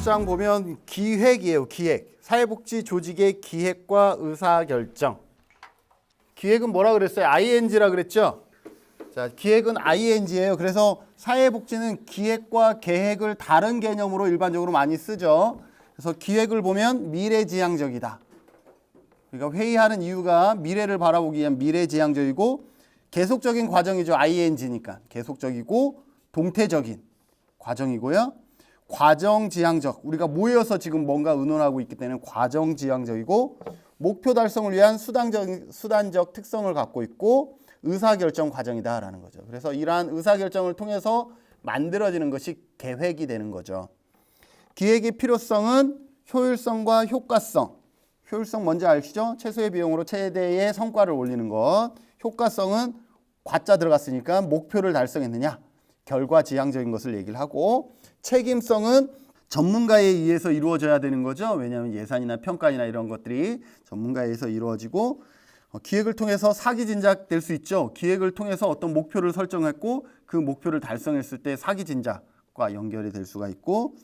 목장 보면 기획이에요. 기획. 사회복지 조직의 기획과 의사결정. 기획은 뭐라 그랬어요? ing라 그랬죠? 자, 기획은 ing예요. 그래서 사회복지는 기획과 계획을 다른 개념으로 일반적으로 많이 쓰죠. 그래서 기획을 보면 미래지향적이다. 그러니까 회의하는 이유가 미래를 바라보기 위한 미래지향적이고 계속적인 과정이죠. ing니까 계속적이고 동태적인 과정이고요. 과정지향적, 우리가 모여서 지금 뭔가 의논하고 있기 때문에 과정지향적이고 목표 달성을 위한 수단적 특성을 갖고 있고 의사결정 과정이다라는 거죠. 그래서 이러한 의사결정을 통해서 만들어지는 것이 계획이 되는 거죠. 기획의 필요성은 효율성과 효과성. 효율성 뭔지 아시죠? 최소의 비용으로 최대의 성과를 올리는 것. 효과성은 과자 들어갔으니까 목표를 달성했느냐. 결과지향적인 것을 얘기를 하고, 책임성은 전문가에 의해서 이루어져야 되는 거죠. 왜냐하면 예산이나 평가나 이런 것들이 전문가에 의해서 이루어지고, 기획을 통해서 사기 진작될 수 있죠. 기획을 통해서 어떤 목표를 설정했고 그 목표를 달성했을 때 사기 진작과 연결이 될 수가 있고,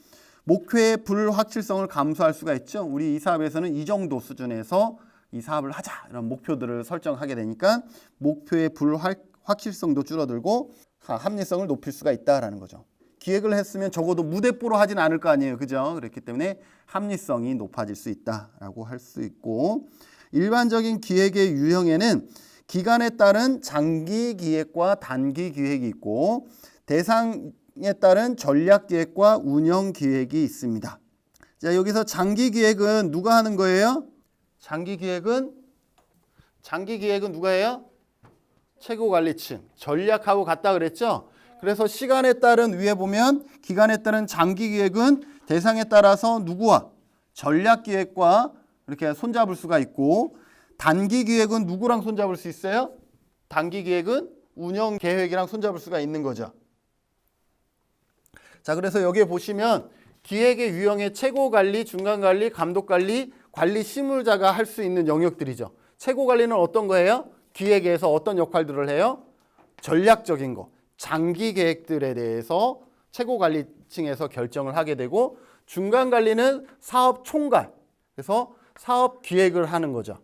목표의 불확실성을 감수할 수가 있죠. 우리 이 사업에서는 이 정도 수준에서 이 사업을 하자 이런 목표들을 설정하게 되니까 목표의 불확실성도 줄어들고 합리성을 높일 수가 있다라는 거죠. 기획을 했으면 적어도 무대뽀로 하진 않을 거 아니에요. 그죠? 그렇기 때문에 합리성이 높아질 수 있다라고 할 수 있고, 일반적인 기획의 유형에는 기간에 따른 장기 기획과 단기 기획이 있고 대상에 따른 전략 기획과 운영 기획이 있습니다. 자, 여기서 장기 기획은 누가 하는 거예요? 장기 기획은 누가 해요? 최고관리층. 전략하고 같다 그랬죠? 그래서 시간에 따른 위에 보면 기간에 따른 장기 기획은 대상에 따라서 누구와 전략 기획과 이렇게 손잡을 수가 있고, 단기 기획은 누구랑 손잡을 수 있어요? 단기 기획은 운영 계획이랑 손잡을 수가 있는 거죠. 자, 그래서 여기에 보시면 기획의 유형의 최고 관리, 중간 관리, 감독 관리, 관리 실무자가 할 수 있는 영역들이죠. 최고 관리는 어떤 거예요? 기획에서 어떤 역할들을 해요? 전략적인 거, 장기 계획들에 대해서 최고 관리층에서 결정을 하게 되고, 중간 관리는 사업 총괄, 그래서 사업 기획을 하는 거죠.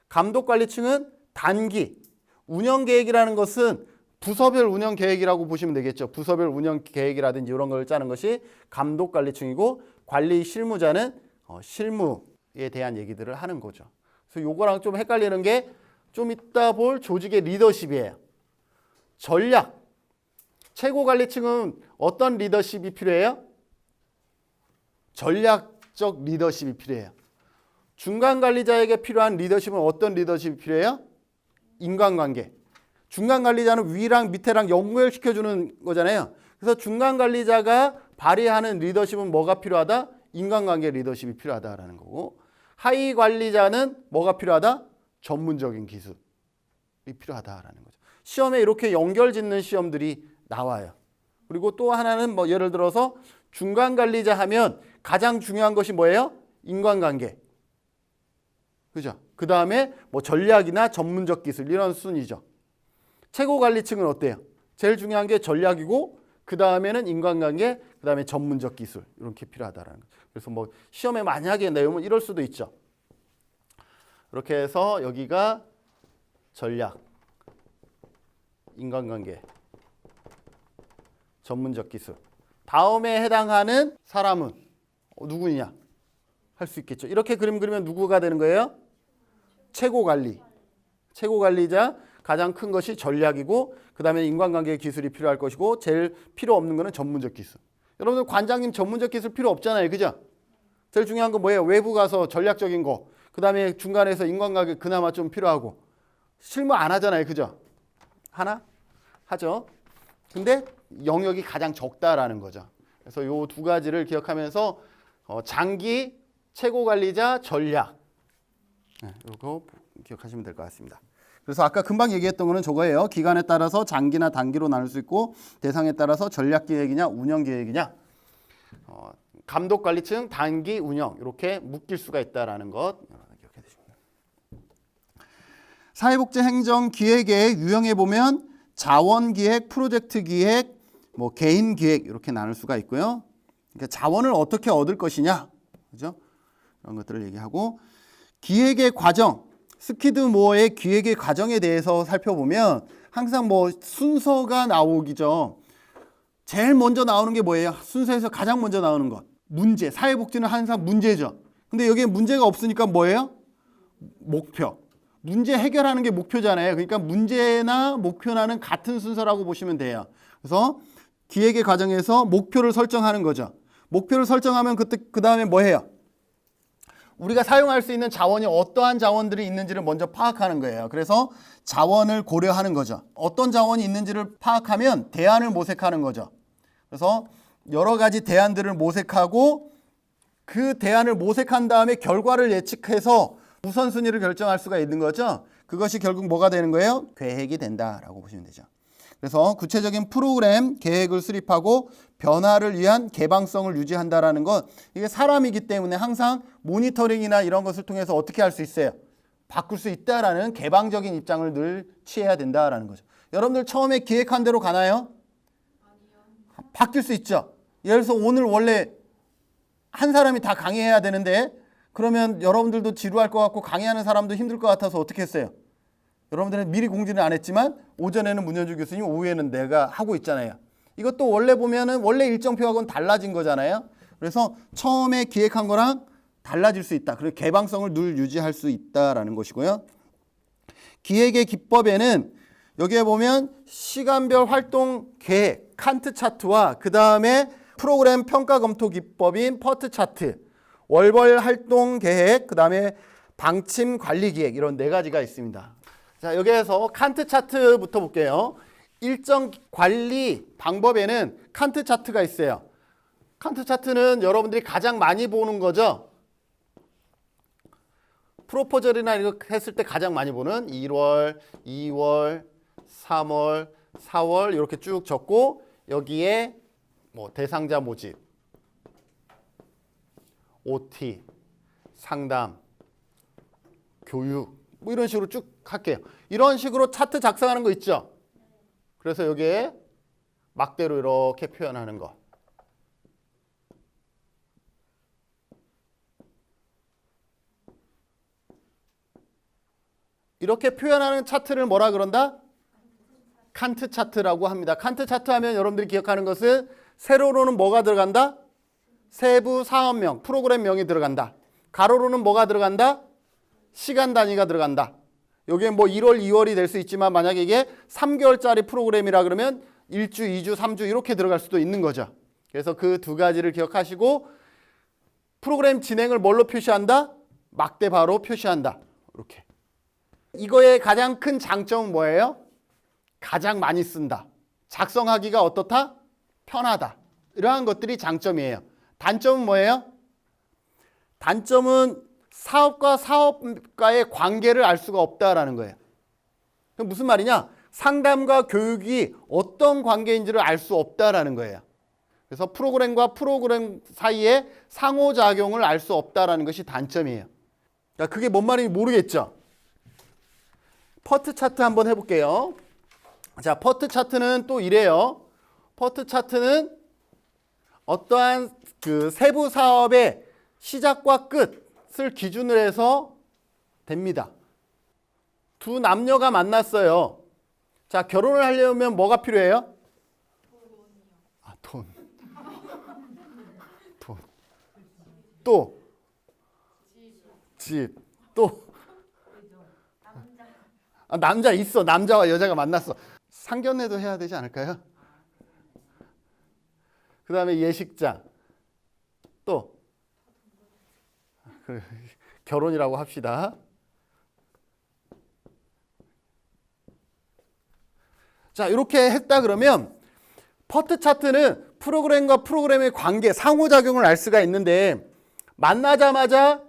감독 관리층은 단기, 운영 계획이라는 것은 부서별 운영 계획이라고 보시면 되겠죠. 부서별 운영 계획이라든지 이런 걸 짜는 것이 감독 관리층이고, 관리 실무자는 실무에 대한 얘기들을 하는 거죠. 그래서 요거랑 좀 헷갈리는 게 좀 이따 볼 조직의 리더십이에요. 전략, 최고 관리층은 어떤 리더십이 필요해요? 전략적 리더십이 필요해요. 중간 관리자에게 필요한 리더십은 어떤 리더십이 필요해요? 인간관계. 중간 관리자는 위랑 밑에랑 연결시켜주는 거잖아요. 그래서 중간 관리자가 발휘하는 리더십은 뭐가 필요하다? 인간관계 리더십이 필요하다라는 거고, 하위 관리자는 뭐가 필요하다? 전문적인 기술이 필요하다라는 거죠. 시험에 이렇게 연결 짓는 시험들이 나와요. 그리고 또 하나는 뭐 예를 들어서 중간 관리자 하면 가장 중요한 것이 뭐예요? 인간관계. 그죠? 그 다음에 뭐 전략이나 전문적 기술 이런 순위죠. 최고 관리층은 어때요? 제일 중요한 게 전략이고, 그 다음에는 인간관계, 그 다음에 전문적 기술 이렇게 필요하다라는 거죠. 그래서 뭐 시험에 만약에 내용은 이럴 수도 있죠. 이렇게 해서 여기가 전략, 인간관계, 전문적 기술. 다음에 해당하는 사람은 누구냐 할 수 있겠죠. 이렇게 그림 그리면 누구가 되는 거예요? 최고 관리. 최고 관리자 가장 큰 것이 전략이고, 그 다음에 인간관계 기술이 필요할 것이고, 제일 필요 없는 거는 전문적 기술. 여러분들 관장님 전문적 기술 필요 없잖아요. 그죠? 제일 중요한 건 뭐예요? 외부 가서 전략적인 거. 그 다음에 중간에서 인간관계 그나마 좀 필요하고. 실무 안 하잖아요. 그죠? 하나? 하죠. 근데 영역이 가장 적다라는 거죠. 그래서 이 두 가지를 기억하면서 장기, 최고 관리자, 전략. 이거 기억하시면 될 것 같습니다. 그래서 아까 금방 얘기했던 거는 저거예요. 기간에 따라서 장기나 단기로 나눌 수 있고, 대상에 따라서 전략 기획이냐 운영 계획이냐, 감독 관리층, 단기, 운영 이렇게 묶일 수가 있다라는 것 기억해 주시면 됩니다. 사회복지 행정 기획의 유형에 보면 자원 기획, 프로젝트 기획, 뭐 개인 기획 이렇게 나눌 수가 있고요. 그러니까 자원을 어떻게 얻을 것이냐, 그죠? 이런 것들을 얘기하고 기획의 과정, 스키드 모어의 기획의 과정에 대해서 살펴보면 항상 뭐 순서가 나오기죠. 제일 먼저 나오는 게 뭐예요? 순서에서 가장 먼저 나오는 것. 문제. 사회복지는 항상 문제죠. 근데 여기에 문제가 없으니까 뭐예요? 목표. 문제 해결하는 게 목표잖아요. 그러니까 문제나 목표나는 같은 순서라고 보시면 돼요. 그래서 기획의 과정에서 목표를 설정하는 거죠. 목표를 설정하면 그 다음에 뭐 해요? 우리가 사용할 수 있는 자원이 어떠한 자원들이 있는지를 먼저 파악하는 거예요. 그래서 자원을 고려하는 거죠. 어떤 자원이 있는지를 파악하면 대안을 모색하는 거죠. 그래서 여러 가지 대안들을 모색하고 그 대안을 모색한 다음에 결과를 예측해서 우선순위를 결정할 수가 있는 거죠. 그것이 결국 뭐가 되는 거예요? 계획이 된다라고 보시면 되죠. 그래서 구체적인 프로그램 계획을 수립하고 변화를 위한 개방성을 유지한다라는 것, 이게 사람이기 때문에 항상 모니터링이나 이런 것을 통해서 어떻게 할 수 있어요? 바꿀 수 있다라는 개방적인 입장을 늘 취해야 된다라는 거죠. 여러분들 처음에 기획한 대로 가나요? 아니요. 바뀔 수 있죠. 예를 들어서 오늘 원래 한 사람이 다 강의해야 되는데 그러면 여러분들도 지루할 것 같고 강의하는 사람도 힘들 것 같아서 어떻게 했어요? 여러분들은 미리 공지는 안 했지만 오전에는 문현주 교수님, 오후에는 내가 하고 있잖아요. 이것도 원래 보면은 원래 일정표하고는 달라진 거잖아요. 그래서 처음에 기획한 거랑 달라질 수 있다. 그리고 개방성을 늘 유지할 수 있다라는 것이고요. 기획의 기법에는 여기에 보면 시간별 활동 계획, 칸트 차트와 그 다음에 프로그램 평가 검토 기법인 퍼트 차트, 월별 활동 계획, 그 다음에 방침 관리 기획, 이런 네 가지가 있습니다. 자, 여기에서 칸트 차트부터 볼게요. 일정 관리 방법에는 칸트 차트가 있어요. 칸트 차트는 여러분들이 가장 많이 보는 거죠. 프로포절이나 이거 했을 때 가장 많이 보는 1월, 2월, 3월, 4월 이렇게 쭉 적고 여기에 뭐 대상자 모집, OT, 상담, 교육 뭐 이런 식으로 쭉 할게요. 이런 식으로 차트 작성하는 거 있죠. 그래서 여기에 막대로 이렇게 표현하는 거. 이렇게 표현하는 차트를 뭐라 그런다? 칸트 차트라고 합니다. 칸트 차트 하면 여러분들이 기억하는 것은 세로로는 뭐가 들어간다? 세부 사업명, 프로그램명이 들어간다. 가로로는 뭐가 들어간다? 시간 단위가 들어간다. 여기에 뭐 1월, 2월이 될 수 있지만 만약에 이게 3개월짜리 프로그램이라 그러면 1주, 2주, 3주 이렇게 들어갈 수도 있는 거죠. 그래서 그 두 가지를 기억하시고 프로그램 진행을 뭘로 표시한다? 막대바로 표시한다. 이렇게. 이거의 가장 큰 장점은 뭐예요? 가장 많이 쓴다. 작성하기가 어떻다? 편하다. 이러한 것들이 장점이에요. 단점은 뭐예요? 단점은 사업과 사업과의 관계를 알 수가 없다라는 거예요. 그럼 무슨 말이냐? 상담과 교육이 어떤 관계인지를 알 수 없다라는 거예요. 그래서 프로그램과 프로그램 사이에 상호작용을 알 수 없다라는 것이 단점이에요. 그러니까 그게 뭔 말인지 모르겠죠? 퍼트 차트 한번 해볼게요. 자, 퍼트 차트는 또 이래요. 퍼트 차트는 어떠한 그 세부 사업의 시작과 끝을 기준으로 해서 됩니다. 두 남녀가 만났어요. 자, 결혼을 하려면 뭐가 필요해요? 아, 돈. 돈. 또 집. 또 아, 남자 있어. 남자와 여자가 만났어. 상견례도 해야 되지 않을까요? 그 다음에 예식장. 또 결혼이라고 합시다. 자, 이렇게 했다 그러면 퍼트 차트는 프로그램과 프로그램의 관계, 상호작용을 알 수가 있는데 만나자마자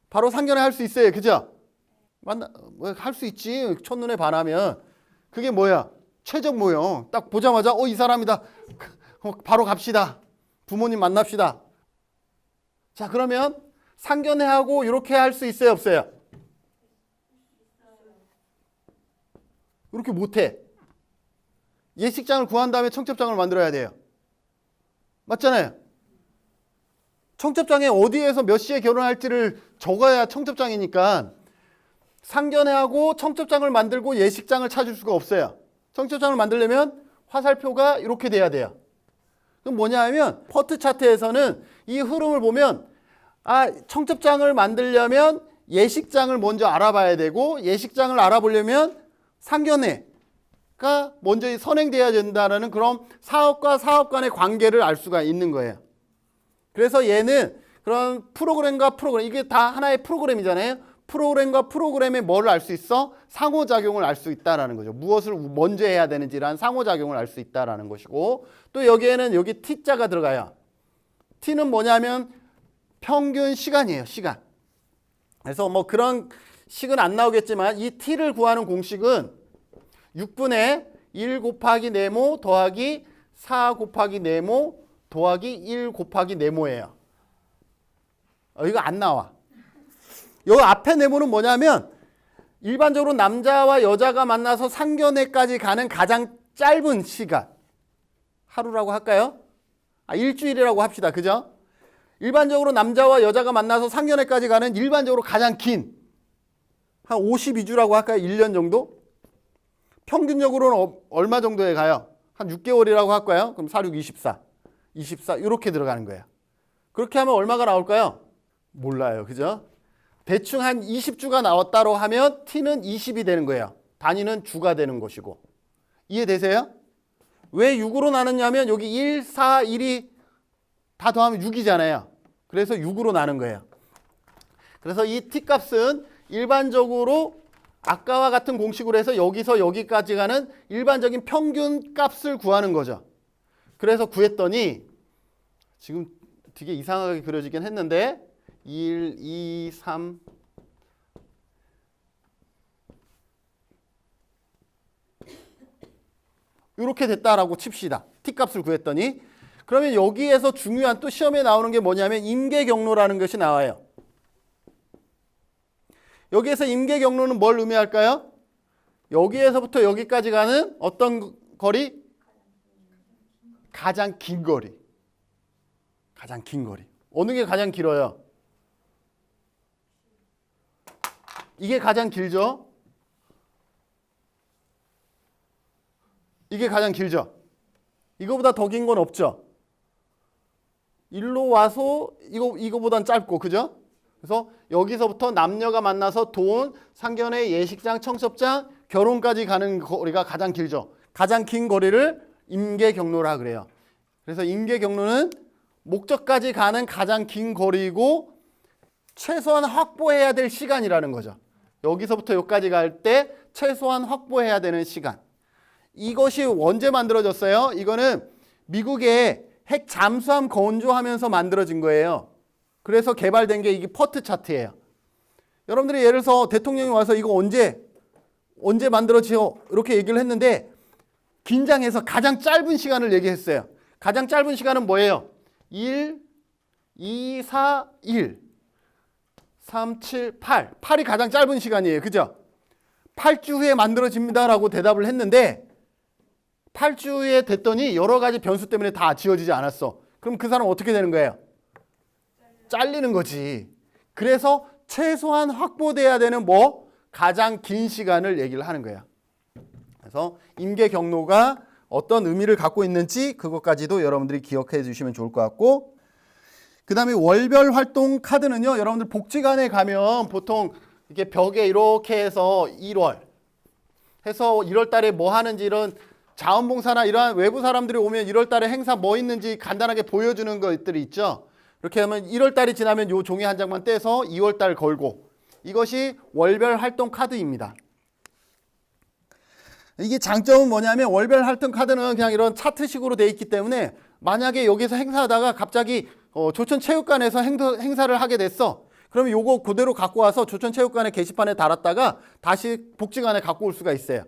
바로 상견례 할 수 있어요. 그죠? 할 수 있지. 첫눈에 반하면. 그게 뭐야? 최적 모형. 딱 보자마자 이 사람이다. 바로 갑시다. 부모님 만납시다. 자, 그러면 상견례하고 이렇게 할 수 있어요, 없어요? 이렇게 못해. 예식장을 구한 다음에 청첩장을 만들어야 돼요. 맞잖아요. 청첩장에 어디에서 몇 시에 결혼할지를 적어야 청첩장이니까 상견례하고 청첩장을 만들고 예식장을 찾을 수가 없어요. 청첩장을 만들려면 화살표가 이렇게 돼야 돼요. 그럼 뭐냐 하면 퍼트 차트에서는 이 흐름을 보면 청첩장을 만들려면 예식장을 먼저 알아봐야 되고 예식장을 알아보려면 상견례가 먼저 선행돼야 된다는 그런 사업과 사업 간의 관계를 알 수가 있는 거예요. 그래서 얘는 그런 프로그램과 프로그램, 이게 다 하나의 프로그램이잖아요. 프로그램과 프로그램의 뭐를 알 수 있어? 상호작용을 알 수 있다라는 거죠. 무엇을 먼저 해야 되는지란 상호작용을 알 수 있다라는 것이고, 또 여기에는 여기 T자가 들어가요. T는 뭐냐면 평균 시간이에요. 시간. 그래서 뭐 그런 식은 안 나오겠지만 이 T를 구하는 공식은 6분의 1 곱하기 네모 더하기 4 곱하기 네모 더하기 1 곱하기 네모예요. 이거 안 나와. 여기 앞에 네모는 뭐냐면 일반적으로 남자와 여자가 만나서 상견례까지 가는 가장 짧은 시간. 하루라고 할까요? 일주일이라고 합시다. 그죠? 일반적으로 남자와 여자가 만나서 상견례까지 가는 일반적으로 가장 긴 한 52주라고 할까요? 1년 정도? 평균적으로는 얼마 정도에 가요? 한 6개월이라고 할까요? 그럼 4, 6, 24. 24 이렇게 들어가는 거예요. 그렇게 하면 얼마가 나올까요? 몰라요. 그죠? 대충 한 20주가 나왔다고 하면 T는 20이 되는 거예요. 단위는 주가 되는 것이고. 이해되세요? 왜 6으로 나누냐면 여기 1, 4, 1이 다 더하면 6이잖아요. 그래서 6으로 나눈 거예요. 그래서 이 T값은 일반적으로 아까와 같은 공식으로 해서 여기서 여기까지 가는 일반적인 평균 값을 구하는 거죠. 그래서 구했더니 지금 되게 이상하게 그려지긴 했는데 1, 2, 3 이렇게 됐다라고 칩시다. T값을 구했더니 그러면 여기에서 중요한 또 시험에 나오는 게 뭐냐면 임계경로라는 것이 나와요. 여기에서 임계경로는 뭘 의미할까요? 여기에서부터 여기까지 가는 어떤 거리? 가장 긴 거리. 가장 긴 거리. 어느 게 가장 길어요? 이게 가장 길죠? 이게 가장 길죠? 이거보다 더 긴 건 없죠? 일로 와서 이거보단 짧고, 그죠? 그래서 여기서부터 남녀가 만나서 돈, 상견례, 예식장, 청첩장, 결혼까지 가는 거리가 가장 길죠. 가장 긴 거리를 임계경로라 그래요. 그래서 임계경로는 목적까지 가는 가장 긴 거리이고 최소한 확보해야 될 시간이라는 거죠. 여기서부터 여기까지 갈 때 최소한 확보해야 되는 시간. 이것이 언제 만들어졌어요? 이거는 미국의 핵 잠수함 건조하면서 만들어진 거예요. 그래서 개발된 게 이게 퍼트 차트예요. 여러분들이 예를 들어서 대통령이 와서 이거 언제 만들어지요? 이렇게 얘기를 했는데 긴장해서 가장 짧은 시간을 얘기했어요. 가장 짧은 시간은 뭐예요? 1, 2, 4, 1, 3, 7, 8. 8이 가장 짧은 시간이에요. 그죠? 8주 후에 만들어집니다라고 대답을 했는데 8주 후에 됐더니 여러 가지 변수 때문에 다 지어지지 않았어. 그럼 그 사람 어떻게 되는 거예요? 잘리는 거지. 그래서 최소한 확보돼야 되는 가장 긴 시간을 얘기를 하는 거예요. 그래서 임계경로가 어떤 의미를 갖고 있는지 그것까지도 여러분들이 기억해 주시면 좋을 것 같고, 그 다음에 월별 활동 카드는요, 여러분들 복지관에 가면 보통 이렇게 벽에 이렇게 해서 1월 해서 1월 달에 뭐 하는지 이런 자원봉사나 이러한 외부 사람들이 오면 1월 달에 행사 뭐 있는지 간단하게 보여주는 것들이 있죠. 이렇게 하면 1월 달이 지나면 요 종이 한 장만 떼서 2월 달 걸고, 이것이 월별 활동 카드입니다. 이게 장점은 뭐냐면 월별 활동 카드는 그냥 이런 차트식으로 돼 있기 때문에 만약에 여기서 행사하다가 갑자기 조천체육관에서 행사를 하게 됐어. 그러면 요거 그대로 갖고 와서 조천체육관의 게시판에 달았다가 다시 복지관에 갖고 올 수가 있어요.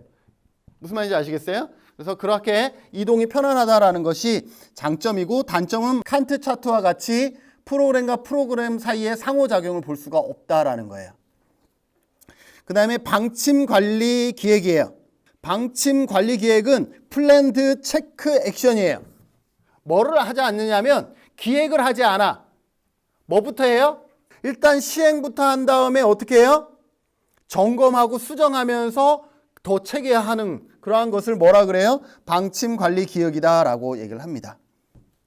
무슨 말인지 아시겠어요? 그래서 그렇게 이동이 편안하다라는 것이 장점이고, 단점은 칸트 차트와 같이 프로그램과 프로그램 사이에 상호작용을 볼 수가 없다라는 거예요. 그 다음에 방침관리기획이에요. 방침관리기획은 플랜드 체크 액션이에요. 뭐를 하지 않느냐면 기획을 하지 않아. 뭐부터 해요? 일단 시행부터 한 다음에 어떻게 해요? 점검하고 수정하면서 더 체계화하는 그러한 것을 뭐라 그래요? 방침관리기획이다라고 얘기를 합니다.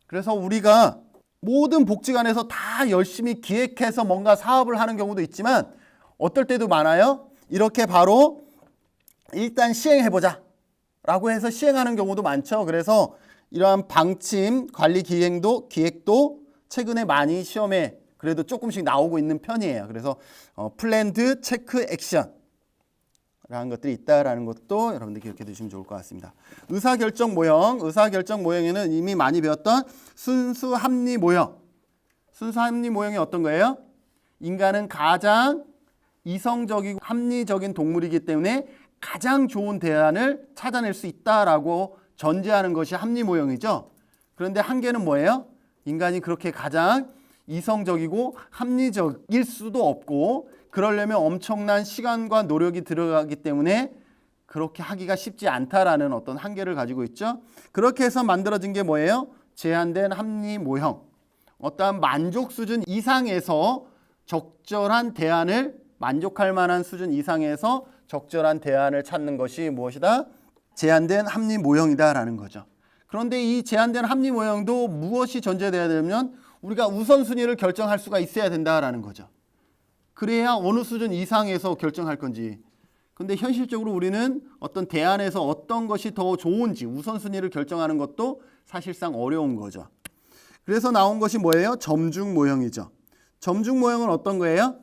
그래서 우리가 모든 복지관에서 다 열심히 기획해서 뭔가 사업을 하는 경우도 있지만 어떨 때도 많아요. 이렇게 바로 일단 시행해보자 라고 해서 시행하는 경우도 많죠. 그래서 이러한 방침관리기획도 최근에 많이 시험에 그래도 조금씩 나오고 있는 편이에요. 그래서 플랜드, 체크, 액션 라는 것들이 있다라는 것도 여러분들 기억해 두시면 좋을 것 같습니다. 의사결정 모형, 의사결정 모형에는 이미 많이 배웠던 순수 합리 모형. 순수 합리 모형이 어떤 거예요? 인간은 가장 이성적이고 합리적인 동물이기 때문에 가장 좋은 대안을 찾아낼 수 있다라고 전제하는 것이 합리 모형이죠. 그런데 한계는 뭐예요? 인간이 그렇게 가장 이성적이고 합리적일 수도 없고 그러려면 엄청난 시간과 노력이 들어가기 때문에 그렇게 하기가 쉽지 않다라는 어떤 한계를 가지고 있죠. 그렇게 해서 만들어진 게 뭐예요? 제한된 합리 모형. 어떠한 만족 수준 이상에서 적절한 대안을 만족할 만한 수준 이상에서 적절한 대안을 찾는 것이 무엇이다? 제한된 합리 모형이다라는 거죠. 그런데 이 제한된 합리 모형도 무엇이 전제되어야 되면 우리가 우선순위를 결정할 수가 있어야 된다라는 거죠. 그래야 어느 수준 이상에서 결정할 건지. 근데 현실적으로 우리는 어떤 대안에서 어떤 것이 더 좋은지 우선순위를 결정하는 것도 사실상 어려운 거죠. 그래서 나온 것이 뭐예요? 점중 모형이죠. 점중 모형은 어떤 거예요?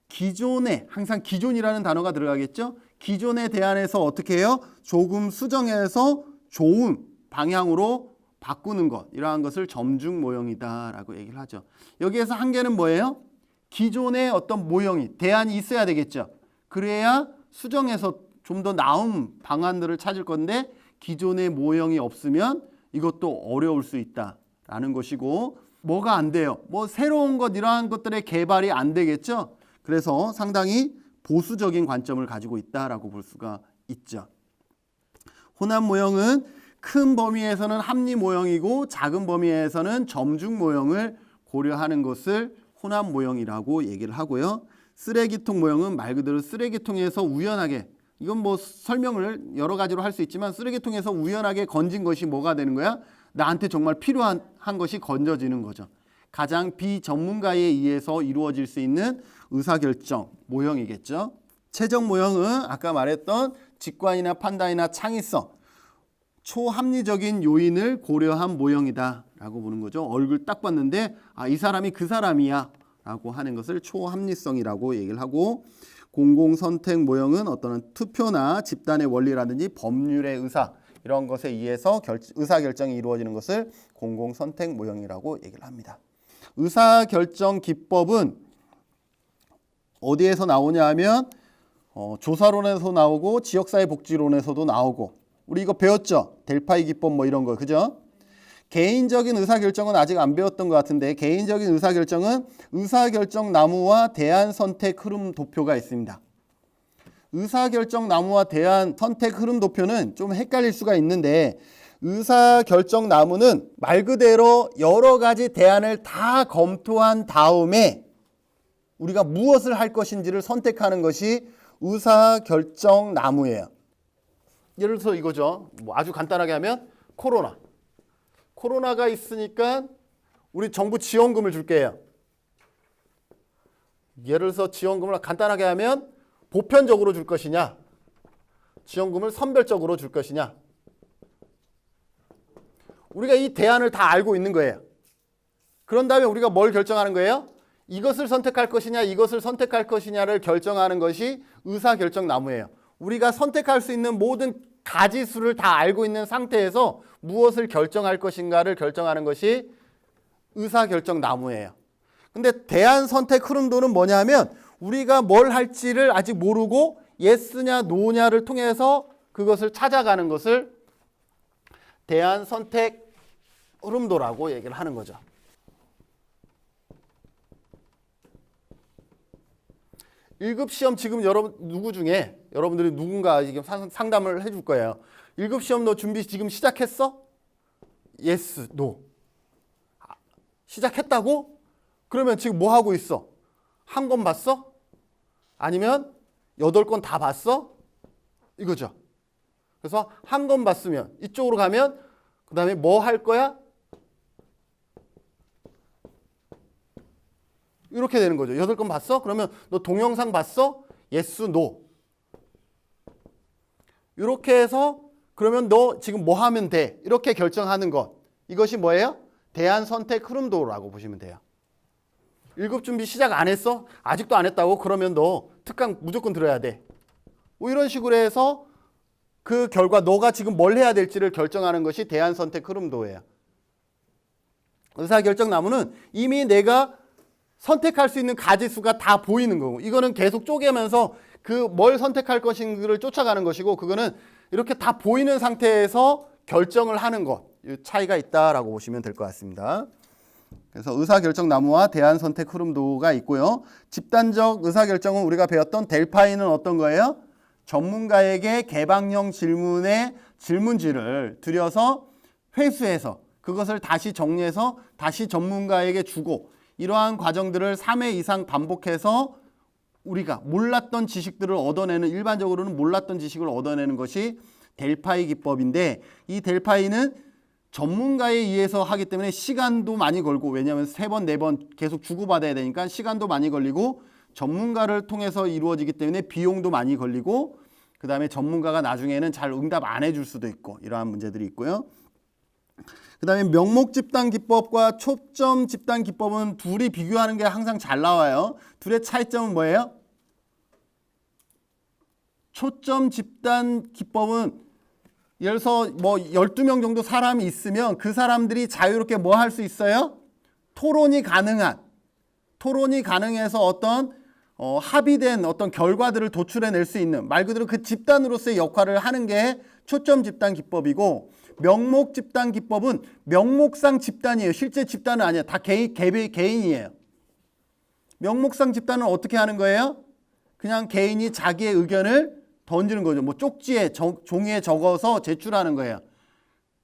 기존에, 항상 기존이라는 단어가 들어가겠죠? 기존의 대안에서 어떻게 해요? 조금 수정해서 좋은 방향으로 바꾸는 것, 이러한 것을 점중 모형이다라고 얘기를 하죠. 여기에서 한계는 뭐예요? 기존의 어떤 모형이, 대안이 있어야 되겠죠. 그래야 수정해서 좀 더 나은 방안들을 찾을 건데 기존의 모형이 없으면 이것도 어려울 수 있다라는 것이고, 뭐가 안 돼요? 뭐 새로운 것, 이러한 것들의 개발이 안 되겠죠. 그래서 상당히 보수적인 관점을 가지고 있다라고 볼 수가 있죠. 혼합 모형은 큰 범위에서는 합리 모형이고 작은 범위에서는 점중 모형을 고려하는 것을 혼합 모형이라고 얘기를 하고요. 쓰레기통 모형은 말 그대로 쓰레기통에서 우연하게, 이건 뭐 설명을 여러 가지로 할 수 있지만 쓰레기통에서 우연하게 건진 것이 뭐가 되는 거야? 나한테 정말 필요한 것이 건져지는 거죠. 가장 비전문가에 의해서 이루어질 수 있는 의사결정 모형이겠죠. 최적 모형은 아까 말했던 직관이나 판단이나 창의성, 초합리적인 요인을 고려한 모형이다 라고 보는 거죠. 얼굴 딱 봤는데 이 사람이 그 사람이야 라고 하는 것을 초합리성이라고 얘기를 하고, 공공선택 모형은 어떤 투표나 집단의 원리라든지 법률의 의사, 이런 것에 의해서 의사결정이 이루어지는 것을 공공선택 모형이라고 얘기를 합니다. 의사결정 기법은 어디에서 나오냐 하면 조사론에서 나오고 지역사회복지론에서도 나오고, 우리 이거 배웠죠? 델파이 기법 뭐 이런 거, 그죠? 개인적인 의사결정은 아직 안 배웠던 것 같은데, 개인적인 의사결정은 의사결정 나무와 대안 선택 흐름 도표가 있습니다. 의사결정 나무와 대안 선택 흐름 도표는 좀 헷갈릴 수가 있는데, 의사결정 나무는 말 그대로 여러 가지 대안을 다 검토한 다음에 우리가 무엇을 할 것인지를 선택하는 것이 의사결정 나무예요. 예를 들어서 이거죠. 뭐 아주 간단하게 하면 코로나가 있으니까 우리 정부 지원금을 줄게요. 예를 들어서 지원금을 간단하게 하면 보편적으로 줄 것이냐, 지원금을 선별적으로 줄 것이냐. 우리가 이 대안을 다 알고 있는 거예요. 그런 다음에 우리가 뭘 결정하는 거예요? 이것을 선택할 것이냐, 이것을 선택할 것이냐를 결정하는 것이 의사결정 나무예요. 우리가 선택할 수 있는 모든 가지수를 다 알고 있는 상태에서 무엇을 결정할 것인가를 결정하는 것이 의사결정 나무예요. 근데 대안 선택 흐름도는 뭐냐면 우리가 뭘 할지를 아직 모르고 예스냐 노냐를 통해서 그것을 찾아가는 것을 대안 선택 흐름도라고 얘기를 하는 거죠. 일급 시험 지금 여러분들이 누군가 지금 상담을 해줄 거예요. 1급 시험 너 준비 지금 시작했어? 예스, 노. 시작했다고? 그러면 지금 뭐 하고 있어? 한 권 봤어? 아니면 8권 다 봤어? 이거죠. 그래서 한 권 봤으면 이쪽으로 가면 그 다음에 뭐 할 거야? 이렇게 되는 거죠. 8권 봤어? 그러면 너 동영상 봤어? yes, no. 이렇게 해서 그러면 너 지금 뭐 하면 돼? 이렇게 결정하는 것. 이것이 뭐예요? 대안 선택 흐름도라고 보시면 돼요. 1급 준비 시작 안 했어? 아직도 안 했다고? 그러면 너 특강 무조건 들어야 돼. 뭐 이런 식으로 해서 그 결과 너가 지금 뭘 해야 될지를 결정하는 것이 대안 선택 흐름도예요. 의사결정나무는 이미 내가 선택할 수 있는 가지수가 다 보이는 거고, 이거는 계속 쪼개면서 그 뭘 선택할 것인지를 쫓아가는 것이고, 그거는 이렇게 다 보이는 상태에서 결정을 하는 것, 차이가 있다라고 보시면 될 것 같습니다. 그래서 의사결정나무와 대안선택 흐름도가 있고요. 집단적 의사결정은 우리가 배웠던 델파이는 어떤 거예요? 전문가에게 개방형 질문의 질문지를 들여서 회수해서 그것을 다시 정리해서 다시 전문가에게 주고, 이러한 과정들을 3회 이상 반복해서 우리가 몰랐던 지식들을 얻어내는, 일반적으로는 몰랐던 지식을 얻어내는 것이 델파이 기법인데, 이 델파이는 전문가에 의해서 하기 때문에 시간도 많이 걸고, 왜냐하면 3번, 4번 계속 주고받아야 되니까 시간도 많이 걸리고, 전문가를 통해서 이루어지기 때문에 비용도 많이 걸리고, 그 다음에 전문가가 나중에는 잘 응답 안 해줄 수도 있고, 이러한 문제들이 있고요. 그 다음에 명목 집단 기법과 초점 집단 기법은 둘이 비교하는 게 항상 잘 나와요. 둘의 차이점은 뭐예요? 초점 집단 기법은 예를 들어서 뭐 12명 정도 사람이 있으면 그 사람들이 자유롭게 뭐 할 수 있어요? 토론이 가능해서 어떤 합의된 어떤 결과들을 도출해낼 수 있는, 말 그대로 그 집단으로서의 역할을 하는 게 초점 집단 기법이고, 명목 집단 기법은 명목상 집단이에요. 실제 집단은 아니에요. 다 개인이에요. 명목상 집단은 어떻게 하는 거예요? 그냥 개인이 자기의 의견을 던지는 거죠. 뭐 쪽지에 종이에 적어서 제출하는 거예요.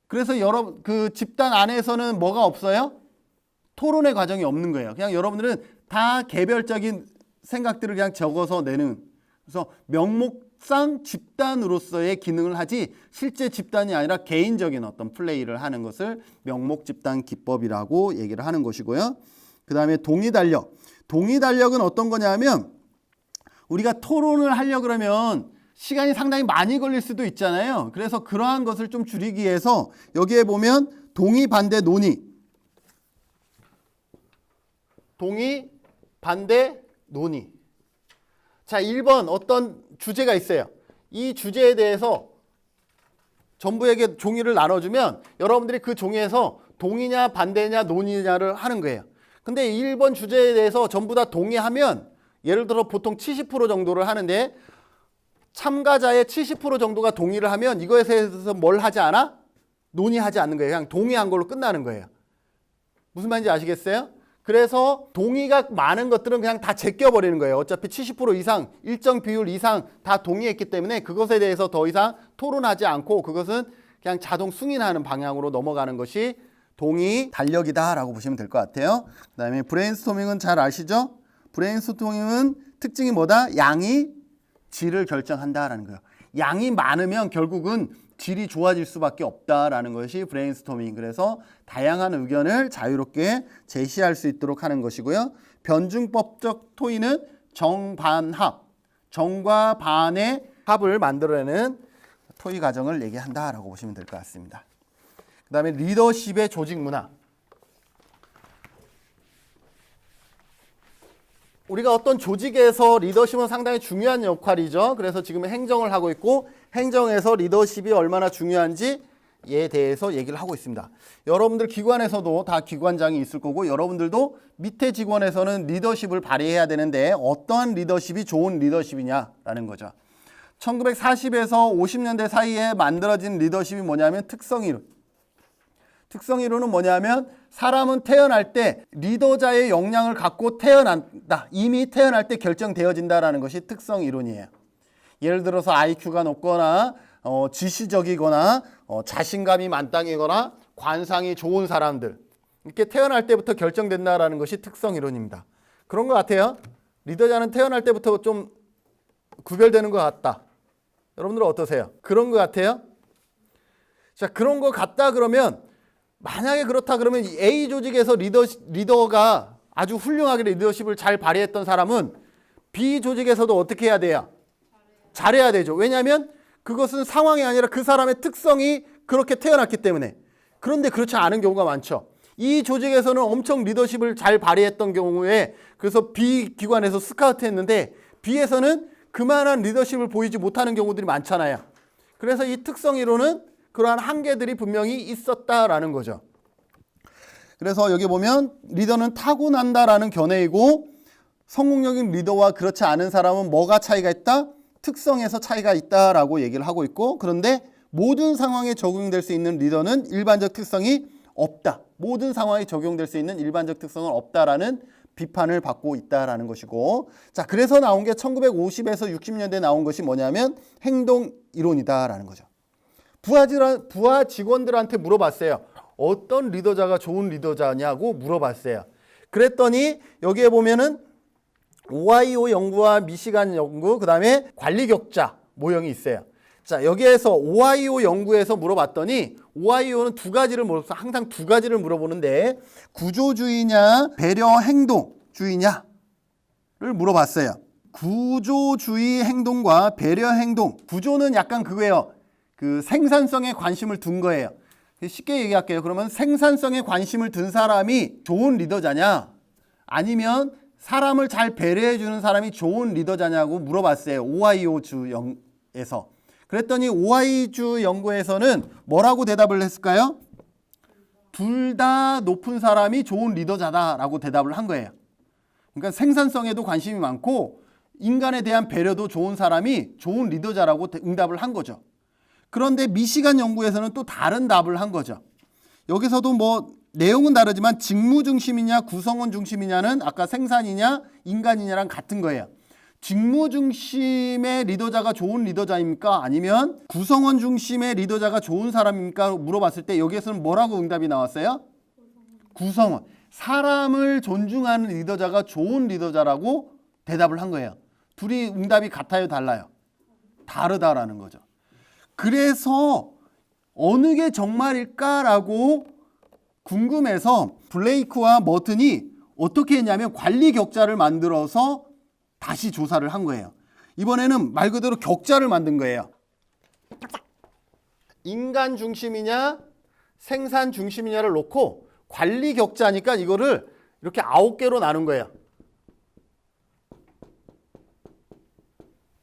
그래서 그 집단 안에서는 뭐가 없어요? 토론의 과정이 없는 거예요. 그냥 여러분들은 다 개별적인 생각들을 그냥 적어서 내는. 그래서 명목상 집단으로서의 기능을 하지 실제 집단이 아니라 개인적인 어떤 플레이를 하는 것을 명목 집단 기법이라고 얘기를 하는 것이고요. 그 다음에 동의 달력. 동의 달력은 어떤 거냐면, 우리가 토론을 하려고 그러면 시간이 상당히 많이 걸릴 수도 있잖아요. 그래서 그러한 것을 좀 줄이기 위해서 여기에 보면 동의, 반대, 논의. 동의, 반대, 논의. 자, 1번 어떤 주제가 있어요. 이 주제에 대해서 전부에게 종이를 나눠주면 여러분들이 그 종이에서 동의냐 반대냐 논의냐를 하는 거예요. 근데 1번 주제에 대해서 전부 다 동의하면 예를 들어 보통 70% 정도를 하는데, 참가자의 70% 정도가 동의를 하면 이거에 대해서 뭘 하지 않아? 논의하지 않는 거예요. 그냥 동의한 걸로 끝나는 거예요. 무슨 말인지 아시겠어요? 그래서 동의가 많은 것들은 그냥 다 제껴버리는 거예요. 어차피 70% 이상, 일정 비율 이상 다 동의했기 때문에 그것에 대해서 더 이상 토론하지 않고 그것은 그냥 자동 승인하는 방향으로 넘어가는 것이 동의 달력이다라고 보시면 될 것 같아요. 그 다음에 브레인스토밍은 잘 아시죠? 브레인스토밍은 특징이 뭐다? 양이 질을 결정한다라는 거예요. 양이 많으면 결국은 질이 좋아질 수밖에 없다라는 것이 브레인스토밍. 그래서 다양한 의견을 자유롭게 제시할 수 있도록 하는 것이고요. 변증법적 토의는 정반합, 정과 반의 합을 만들어내는 토의 과정을 얘기한다라고 보시면 될 것 같습니다. 그 다음에 리더십의 조직 문화. 우리가 어떤 조직에서 리더십은 상당히 중요한 역할이죠. 그래서 지금 행정을 하고 있고, 행정에서 리더십이 얼마나 중요한지에 대해서 얘기를 하고 있습니다. 여러분들 기관에서도 다 기관장이 있을 거고, 여러분들도 밑에 직원에서는 리더십을 발휘해야 되는데 어떠한 리더십이 좋은 리더십이냐라는 거죠. 1940에서 50년대 사이에 만들어진 리더십이 뭐냐면 특성이론. 특성이론은 뭐냐면, 사람은 태어날 때 리더자의 역량을 갖고 태어난다. 이미 태어날 때 결정되어진다라는 것이 특성이론이에요. 예를 들어서 IQ가 높거나 지시적이거나 자신감이 만땅이거나 관상이 좋은 사람들, 이렇게 태어날 때부터 결정된다라는 것이 특성 이론입니다. 그런 것 같아요. 리더자는 태어날 때부터 좀 구별되는 것 같다. 여러분들은 어떠세요? 그런 것 같아요? 자, 그런 것 같다 그러면 만약에 그렇다 그러면 A 조직에서 리더가 아주 훌륭하게 리더십을 잘 발휘했던 사람은 B 조직에서도 어떻게 해야 돼요? 잘해야 되죠. 왜냐하면 그것은 상황이 아니라 그 사람의 특성이 그렇게 태어났기 때문에. 그런데 그렇지 않은 경우가 많죠. 이 조직에서는 엄청 리더십을 잘 발휘했던 경우에 그래서 B 기관에서 스카우트 했는데 B에서는 그만한 리더십을 보이지 못하는 경우들이 많잖아요. 그래서 이 특성 이론은 그러한 한계들이 분명히 있었다라는 거죠. 그래서 여기 보면 리더는 타고난다라는 견해이고 성공적인 리더와 그렇지 않은 사람은 뭐가 차이가 있다? 특성에서 차이가 있다라고 얘기를 하고 있고 그런데 모든 상황에 적용될 수 있는 리더는 일반적 특성이 없다. 모든 상황에 적용될 수 있는 일반적 특성은 없다라는 비판을 받고 있다라는 것이고 자 그래서 나온 게 1950에서 60년대에 나온 것이 뭐냐면 행동 이론이다라는 거죠. 부하 직원들한테 물어봤어요. 어떤 리더자가 좋은 리더자냐고 물어봤어요. 그랬더니 여기에 보면은 오하이오 연구와 미시간 연구 그다음에 관리 격자 모형이 있어요. 자 여기에서 오하이오 연구에서 물어봤더니 오하이오는 두 가지를 물어봤어요. 항상 두 가지를 물어보는데 구조주의냐 배려 행동주의냐를 물어봤어요. 구조주의 행동과 배려 행동. 구조는 약간 그거예요. 그 생산성에 관심을 둔 거예요. 쉽게 얘기할게요. 그러면 생산성에 관심을 둔 사람이 좋은 리더자냐 아니면 사람을 잘 배려해 주는 사람이 좋은 리더자냐고 물어봤어요. 오하이오주 연구에서. 그랬더니 오하이오주 연구에서는 뭐라고 대답을 했을까요? 둘 다 높은 사람이 좋은 리더자다라고 대답을 한 거예요. 그러니까 생산성에도 관심이 많고 인간에 대한 배려도 좋은 사람이 좋은 리더자라고 응답을 한 거죠. 그런데 미시간 연구에서는 또 다른 답을 한 거죠. 여기서도 뭐 내용은 다르지만 직무 중심이냐 구성원 중심이냐는 아까 생산이냐 인간이냐랑 같은 거예요. 직무 중심의 리더자가 좋은 리더자입니까? 아니면 구성원 중심의 리더자가 좋은 사람입니까? 물어봤을 때 여기에서는 뭐라고 응답이 나왔어요? 구성원. 사람을 존중하는 리더자가 좋은 리더자라고 대답을 한 거예요. 둘이 응답이 같아요, 달라요? 다르다라는 거죠. 그래서 어느 게 정말일까라고 궁금해서 블레이크와 머튼이 어떻게 했냐면 관리 격자를 만들어서 다시 조사를 한 거예요. 이번에는 말 그대로 격자를 만든 거예요. 인간 중심이냐 생산 중심이냐를 놓고 관리 격자니까 이거를 이렇게 9개로 나눈 거예요.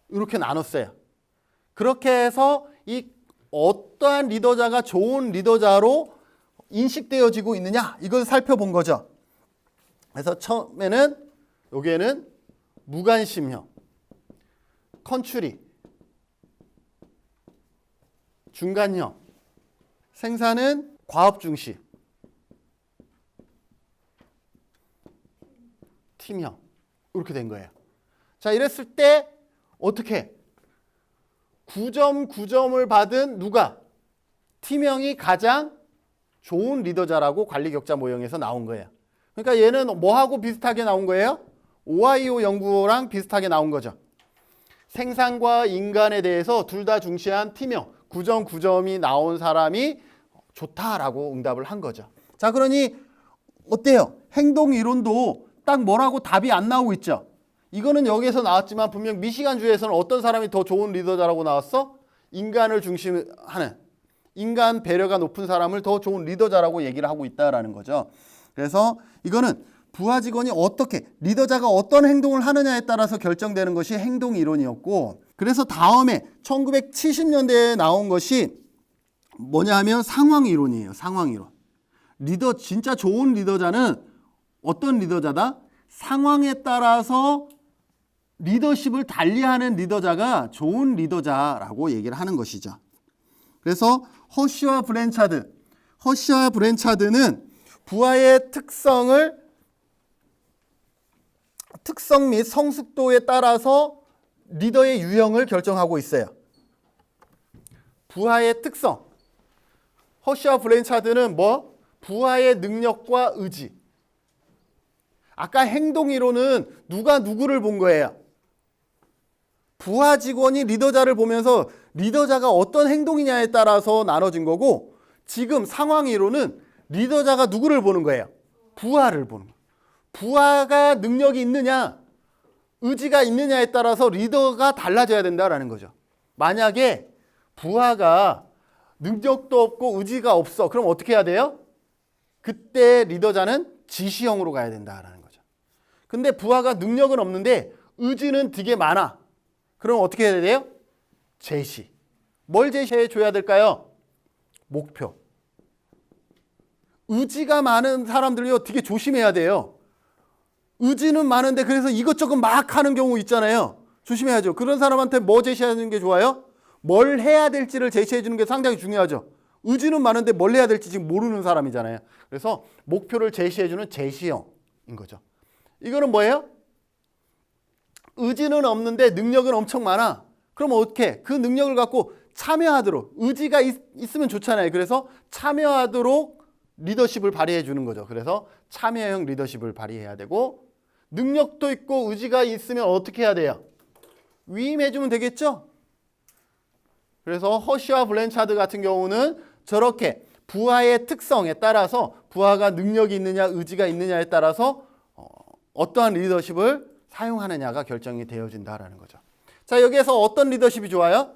이렇게 나눴어요. 그렇게 해서 이 어떠한 리더자가 좋은 리더자로 인식되어지고 있느냐 이걸 살펴본 거죠. 그래서 처음에는 여기에는 무관심형, 컨츄리, 중간형, 생산은 과업 중시, 팀형 이렇게 된 거예요. 자 이랬을 때 어떻게 9점 9점을 받은 누가? 팀형이 가장 좋은 리더자라고 관리 격자 모형에서 나온 거예요. 그러니까 얘는 뭐하고 비슷하게 나온 거예요? 오하이오 연구랑 비슷하게 나온 거죠. 생산과 인간에 대해서 둘 다 중시한 팀형 9점 9점이 나온 사람이 좋다라고 응답을 한 거죠. 자 그러니 어때요? 행동 이론도 딱 뭐라고 답이 안 나오고 있죠. 이거는 여기에서 나왔지만 분명 미시간주에서는 어떤 사람이 더 좋은 리더자라고 나왔어? 인간을 중심하는 인간 배려가 높은 사람을 더 좋은 리더자라고 얘기를 하고 있다라는 거죠. 그래서 이거는 부하 직원이 어떻게 리더자가 어떤 행동을 하느냐에 따라서 결정되는 것이 행동 이론이었고 그래서 다음에 1970년대에 나온 것이 뭐냐 하면 상황 이론이에요. 상황 이론. 리더 진짜 좋은 리더자는 어떤 리더자다? 상황에 따라서 리더십을 달리하는 리더자가 좋은 리더자라고 얘기를 하는 것이죠. 그래서 허쉬와 브랜차드는 부하의 특성 및 성숙도에 따라서 리더의 유형을 결정하고 있어요. 부하의 특성. 허쉬와 브랜차드는 뭐? 부하의 능력과 의지. 아까 행동이론은 누가 누구를 본 거예요? 부하 직원이 리더자를 보면서 리더자가 어떤 행동이냐에 따라서 나눠진 거고, 지금 상황이론은 리더자가 누구를 보는 거예요? 부하를 보는 거예요. 부하가 능력이 있느냐, 의지가 있느냐에 따라서 리더가 달라져야 된다라는 거죠. 만약에 부하가 능력도 없고 의지가 없어, 그럼 어떻게 해야 돼요? 그때 리더자는 지시형으로 가야 된다라는 거죠. 근데 부하가 능력은 없는데 의지는 되게 많아. 그럼 어떻게 해야 돼요? 제시. 뭘 제시해 줘야 될까요? 목표. 의지가 많은 사람들이요, 되게 조심해야 돼요. 의지는 많은데 그래서 이것저것 막 하는 경우 있잖아요. 조심해야죠. 그런 사람한테 뭐 제시하는 게 좋아요? 뭘 해야 될지를 제시해 주는 게 상당히 중요하죠. 의지는 많은데 뭘 해야 될지 지금 모르는 사람이잖아요. 그래서 목표를 제시해 주는 제시형인 거죠. 이거는 뭐예요? 의지는 없는데 능력은 엄청 많아. 그럼 어떻게? 그 능력을 갖고 참여하도록, 의지가 있으면 좋잖아요. 그래서 참여하도록 리더십을 발휘해 주는 거죠. 그래서 참여형 리더십을 발휘해야 되고, 능력도 있고 의지가 있으면 어떻게 해야 돼요? 위임해 주면 되겠죠? 그래서 허쉬와 블렌차드 같은 경우는 저렇게 부하의 특성에 따라서, 부하가 능력이 있느냐 의지가 있느냐에 따라서 어떠한 리더십을 사용하느냐가 결정이 되어진다라는 거죠. 자, 여기에서 어떤 리더십이 좋아요?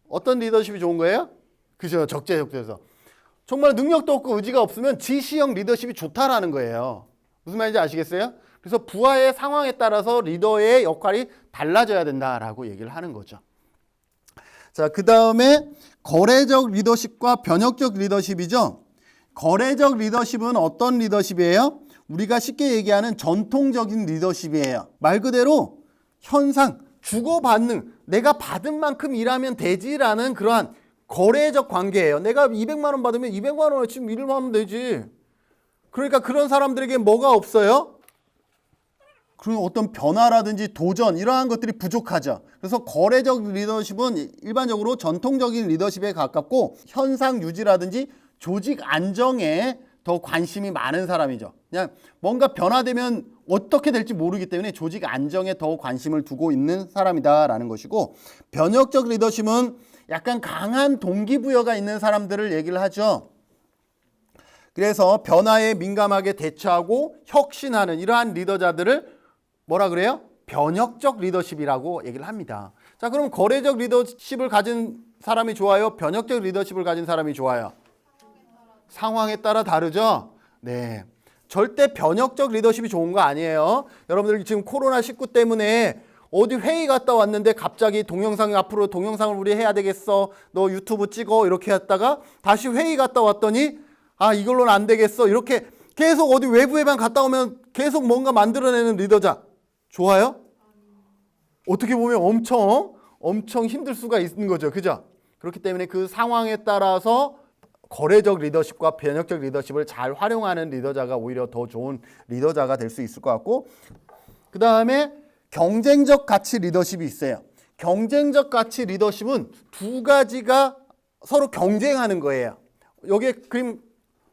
어떤 리더십이 좋은 거예요? 그죠? 적재적소에서 정말 능력도 없고 의지가 없으면 지시형 리더십이 좋다라는 거예요. 무슨 말인지 아시겠어요? 그래서 부하의 상황에 따라서 리더의 역할이 달라져야 된다라고 얘기를 하는 거죠. 자, 그 다음에 거래적 리더십과 변혁적 리더십이죠. 거래적 리더십은 어떤 리더십이에요? 우리가 쉽게 얘기하는 전통적인 리더십이에요. 말 그대로 현상, 주고받는, 내가 받은 만큼 일하면 되지라는 그러한 거래적 관계예요. 내가 200만 원 받으면 200만 원에 지금 일을 하면 되지. 그러니까 그런 사람들에게 뭐가 없어요? 그런 어떤 변화라든지 도전, 이러한 것들이 부족하죠. 그래서 거래적 리더십은 일반적으로 전통적인 리더십에 가깝고, 현상 유지라든지 조직 안정에 더 관심이 많은 사람이죠. 그냥 뭔가 변화되면 어떻게 될지 모르기 때문에 조직 안정에 더 관심을 두고 있는 사람이다라는 것이고, 변혁적 리더십은 약간 강한 동기부여가 있는 사람들을 얘기를 하죠. 그래서 변화에 민감하게 대처하고 혁신하는 이러한 리더자들을 뭐라 그래요? 변혁적 리더십이라고 얘기를 합니다. 자, 그럼 거래적 리더십을 가진 사람이 좋아요? 변혁적 리더십을 가진 사람이 좋아요? 상황에 따라 다르죠? 네. 절대 변혁적 리더십이 좋은 거 아니에요. 여러분들 지금 코로나19 때문에 어디 회의 갔다 왔는데 갑자기 동영상, 앞으로 동영상을 우리 해야 되겠어, 너 유튜브 찍어, 이렇게 했다가 다시 회의 갔다 왔더니 아, 이걸로는 안 되겠어, 이렇게 계속 어디 외부에만 갔다 오면 계속 뭔가 만들어내는 리더자 좋아요? 어떻게 보면 엄청 힘들 수가 있는 거죠. 그죠? 그렇기 때문에 그 상황에 따라서 거래적 리더십과 변혁적 리더십을 잘 활용하는 리더자가 오히려 더 좋은 리더자가 될 수 있을 것 같고, 그 다음에 경쟁적 가치 리더십이 있어요. 경쟁적 가치 리더십은 두 가지가 서로 경쟁하는 거예요. 여기에 그림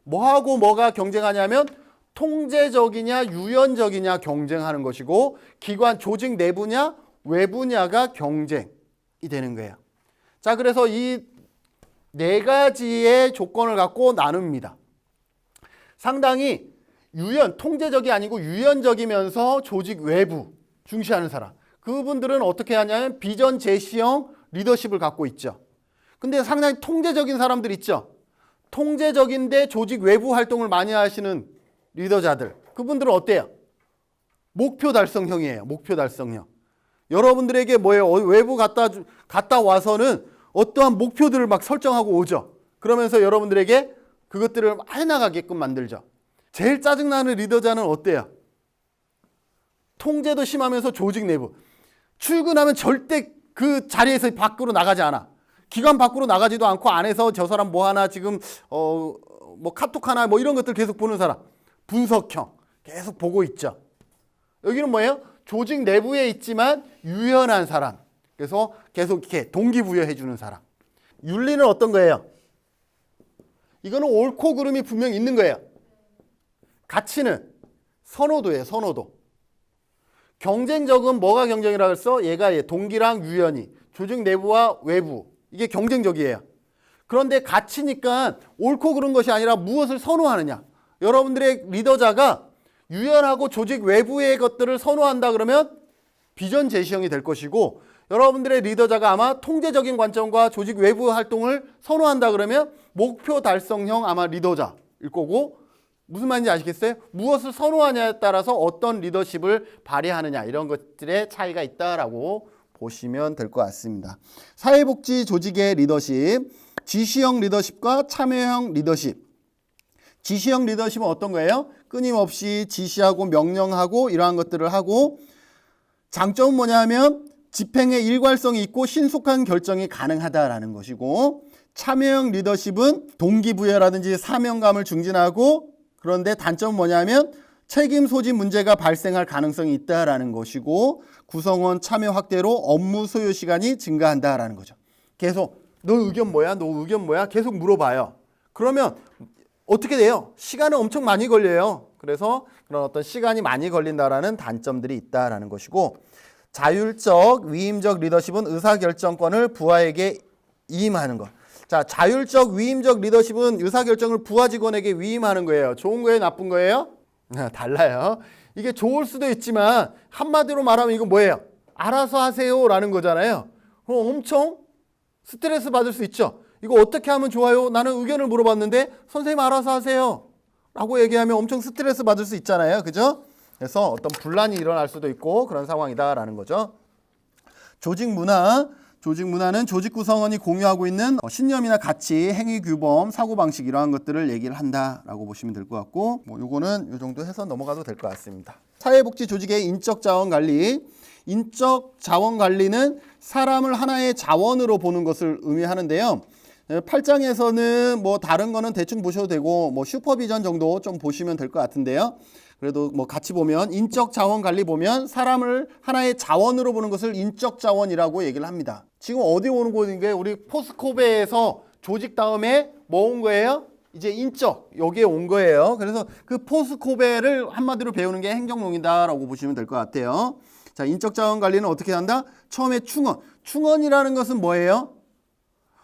뭐하고 뭐가 경쟁하냐면 통제적이냐 유연적이냐 경쟁하는 것이고, 기관 조직 내부냐 외부냐가 경쟁이 되는 거예요. 자, 그래서 이 네 가지의 조건을 갖고 나눕니다. 상당히 통제적이 아니고 유연적이면서 조직 외부 중시하는 사람, 그분들은 어떻게 하냐면 비전 제시형 리더십을 갖고 있죠. 근데 상당히 통제적인 사람들 있죠. 통제적인데 조직 외부 활동을 많이 하시는 리더자들, 그분들은 어때요? 목표 달성형이에요. 목표 달성형. 여러분들에게 뭐예요? 외부 갔다 와서는 어떠한 목표들을 막 설정하고 오죠. 그러면서 여러분들에게 그것들을 해나가게끔 만들죠. 제일 짜증나는 리더자는 어때요? 통제도 심하면서 조직 내부. 출근하면 절대 그 자리에서 밖으로 나가지 않아. 기관 밖으로 나가지도 않고 안에서 저 사람 뭐 하나 지금 뭐 카톡 하나 뭐 이런 것들 계속 보는 사람. 분석형. 계속 보고 있죠. 여기는 뭐예요? 조직 내부에 있지만 유연한 사람. 그래서 계속 이렇게 동기부여해 주는 사람. 윤리는 어떤 거예요? 이거는 옳고 그름이 분명히 있는 거예요. 가치는 선호도예요. 선호도. 경쟁적은 뭐가 경쟁이라고 했어? 얘가 동기랑 유연이. 조직 내부와 외부. 이게 경쟁적이에요. 그런데 가치니까 옳고 그른 것이 아니라 무엇을 선호하느냐. 여러분들의 리더자가 유연하고 조직 외부의 것들을 선호한다 그러면 비전 제시형이 될 것이고, 여러분들의 리더자가 아마 통제적인 관점과 조직 외부 활동을 선호한다 그러면 목표 달성형 아마 리더자일 거고, 무슨 말인지 아시겠어요? 무엇을 선호하냐에 따라서 어떤 리더십을 발휘하느냐, 이런 것들의 차이가 있다라고 보시면 될 것 같습니다. 사회복지 조직의 리더십, 지시형 리더십과 참여형 리더십. 지시형 리더십은 어떤 거예요? 끊임없이 지시하고 명령하고 이러한 것들을 하고, 장점은 뭐냐 하면 집행의 일괄성이 있고 신속한 결정이 가능하다라는 것이고, 참여형 리더십은 동기부여라든지 사명감을 증진하고, 그런데 단점은 뭐냐면 책임 소진 문제가 발생할 가능성이 있다라는 것이고, 구성원 참여 확대로 업무 소요 시간이 증가한다라는 거죠. 계속 너 의견 뭐야? 너 의견 뭐야? 계속 물어봐요. 그러면 어떻게 돼요? 시간은 엄청 많이 걸려요. 그래서 그런 어떤 시간이 많이 걸린다라는 단점들이 있다라는 것이고, 자율적 위임적 리더십은 의사결정권을 부하에게 위임하는 것. 자, 자율적 위임적 리더십은 의사결정을 부하 직원에게 위임하는 거예요. 좋은 거예요? 나쁜 거예요? 달라요. 이게 좋을 수도 있지만 한마디로 말하면 이거 뭐예요? 알아서 하세요 라는 거잖아요. 그럼 엄청 스트레스 받을 수 있죠. 이거 어떻게 하면 좋아요? 나는 의견을 물어봤는데 선생님 알아서 하세요 라고 얘기하면 엄청 스트레스 받을 수 있잖아요. 그죠? 그래서 어떤 분란이 일어날 수도 있고 그런 상황이다라는 거죠. 조직 문화. 조직 문화는 조직 구성원이 공유하고 있는 신념이나 가치, 행위 규범, 사고방식 이러한 것들을 얘기를 한다라고 보시면 될 것 같고, 요거는 요 정도 해서 넘어가도 될 것 같습니다. 사회복지 조직의 인적 자원 관리. 인적 자원 관리는 사람을 하나의 자원으로 보는 것을 의미하는데요. 8장에서는 뭐 다른 거는 대충 보셔도 되고 뭐 슈퍼비전 정도 좀 보시면 될 것 같은데요. 그래도 뭐 같이 보면 인적 자원 관리 보면 사람을 하나의 자원으로 보는 것을 인적 자원이라고 얘기를 합니다. 지금 어디 오는 곳인 게 우리 포스코베에서 조직 다음에 뭐 온 거예요? 이제 인적 여기에 온 거예요. 그래서 그 포스코베를 한마디로 배우는 게 행정론이다라고 보시면 될 것 같아요. 자, 인적 자원 관리는 어떻게 한다? 처음에 충원. 충원이라는 것은 뭐예요?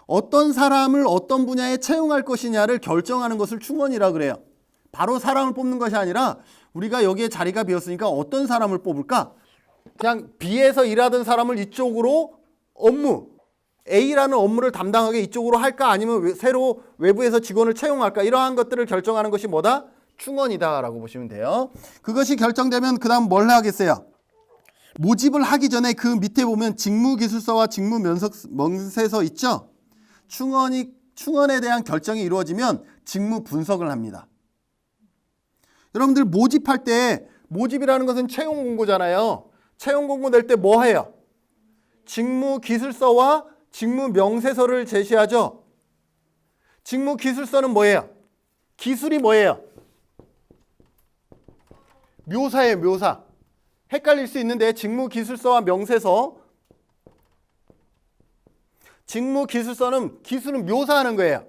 어떤 사람을 어떤 분야에 채용할 것이냐를 결정하는 것을 충원이라고 그래요. 바로 사람을 뽑는 것이 아니라 우리가 여기에 자리가 비었으니까 어떤 사람을 뽑을까? 그냥 B에서 일하던 사람을 이쪽으로 업무, A라는 업무를 담당하게 이쪽으로 할까? 아니면 새로 외부에서 직원을 채용할까? 이러한 것들을 결정하는 것이 뭐다? 충원이다라고 보시면 돼요. 그것이 결정되면 그 다음 뭘 하겠어요? 모집을 하기 전에 그 밑에 보면 직무기술서와 직무명세서 있죠? 충원에 대한 결정이 이루어지면 직무 분석을 합니다. 여러분들 모집할 때 모집이라는 것은 채용 공고잖아요. 채용 공고 낼 때 뭐 해요? 직무기술서와 직무명세서를 제시하죠. 직무기술서는 뭐예요? 기술이 뭐예요? 묘사예요, 묘사. 헷갈릴 수 있는데 직무기술서와 명세서. 직무기술서는 기술은 묘사하는 거예요.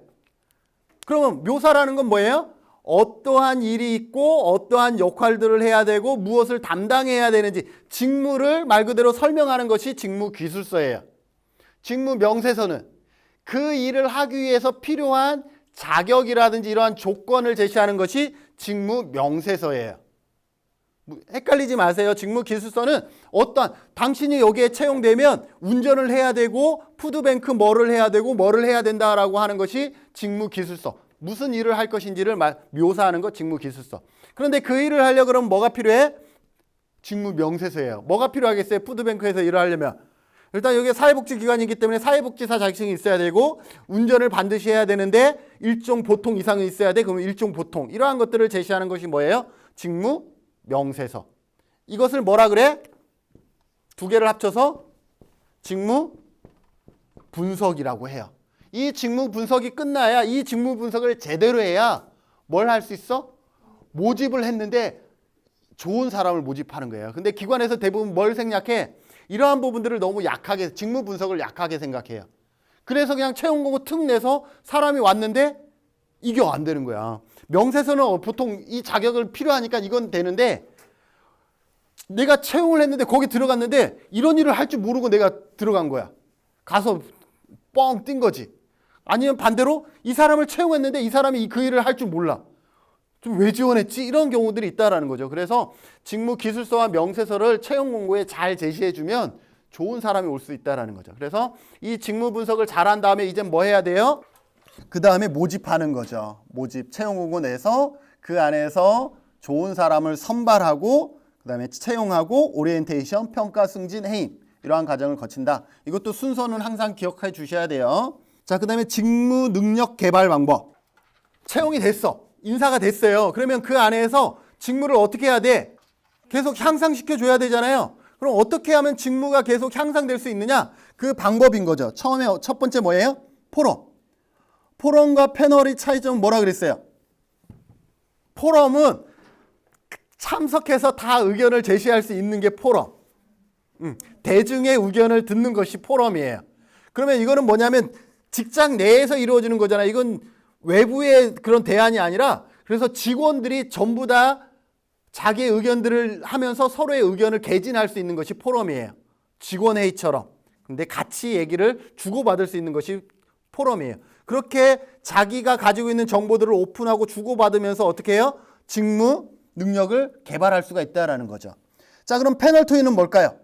그러면 묘사라는 건 뭐예요? 어떠한 일이 있고 어떠한 역할들을 해야 되고 무엇을 담당해야 되는지 직무를 말 그대로 설명하는 것이 직무기술서예요. 직무명세서는 그 일을 하기 위해서 필요한 자격이라든지 이러한 조건을 제시하는 것이 직무명세서예요. 헷갈리지 마세요. 직무기술서는 어떠한 당신이 여기에 채용되면 운전을 해야 되고 푸드뱅크 뭐를 해야 되고 뭐를 해야 된다라고 하는 것이 직무기술서. 무슨 일을 할 것인지를 묘사하는 것 직무기술서. 그런데 그 일을 하려고 그러면 뭐가 필요해? 직무명세서예요. 뭐가 필요하겠어요? 푸드뱅크에서 일을 하려면. 일단 여기 사회복지기관이기 때문에 사회복지사 자격증이 있어야 되고 운전을 반드시 해야 되는데 일종 보통 이상은 있어야 돼. 그러면 일종 보통. 이러한 것들을 제시하는 것이 뭐예요? 직무명세서. 이것을 뭐라 그래? 두 개를 합쳐서 직무분석이라고 해요. 이 직무 분석이 끝나야 이 직무 분석을 제대로 해야 뭘 할 수 있어? 모집을 했는데 좋은 사람을 모집하는 거예요. 근데 기관에서 대부분 뭘 생략해? 이러한 부분들을 너무 약하게, 직무 분석을 약하게 생각해요. 그래서 그냥 채용 공고 툭 내서 사람이 왔는데 이게 안 되는 거야. 명세서는 보통 이 자격을 필요하니까 이건 되는데 내가 채용을 했는데 거기 들어갔는데 이런 일을 할 줄 모르고 내가 들어간 거야. 가서 뻥 뛴 거지. 아니면 반대로 이 사람을 채용했는데 이 사람이 그 일을 할 줄 몰라. 좀 왜 지원했지? 이런 경우들이 있다라는 거죠. 그래서 직무 기술서와 명세서를 채용 공고에 잘 제시해주면 좋은 사람이 올 수 있다라는 거죠. 그래서 이 직무 분석을 잘한 다음에 이제 뭐 해야 돼요? 그 다음에 모집하는 거죠. 모집 채용 공고 내서 그 안에서 좋은 사람을 선발하고 그 다음에 채용하고 오리엔테이션, 평가, 승진, 해임 이러한 과정을 거친다. 이것도 순서는 항상 기억해 주셔야 돼요. 자, 그 다음에 직무 능력 개발 방법. 채용이 됐어. 인사가 됐어요. 그러면 그 안에서 직무를 어떻게 해야 돼? 계속 향상시켜 줘야 되잖아요. 그럼 어떻게 하면 직무가 계속 향상될 수 있느냐? 그 방법인 거죠. 처음에 첫 번째 뭐예요? 포럼. 포럼과 패널의 차이점은 뭐라 그랬어요? 포럼은 참석해서 다 의견을 제시할 수 있는 게 포럼. 대중의 의견을 듣는 것이 포럼이에요. 그러면 이거는 뭐냐면 직장 내에서 이루어지는 거잖아요. 이건 외부의 그런 대안이 아니라 그래서 직원들이 전부 다 자기의 의견들을 하면서 서로의 의견을 개진할 수 있는 것이 포럼이에요. 직원회의처럼. 근데 같이 얘기를 주고받을 수 있는 것이 포럼이에요. 그렇게 자기가 가지고 있는 정보들을 오픈하고 주고받으면서 어떻게 해요? 직무 능력을 개발할 수가 있다는 거죠. 자, 그럼 패널 토의는 뭘까요?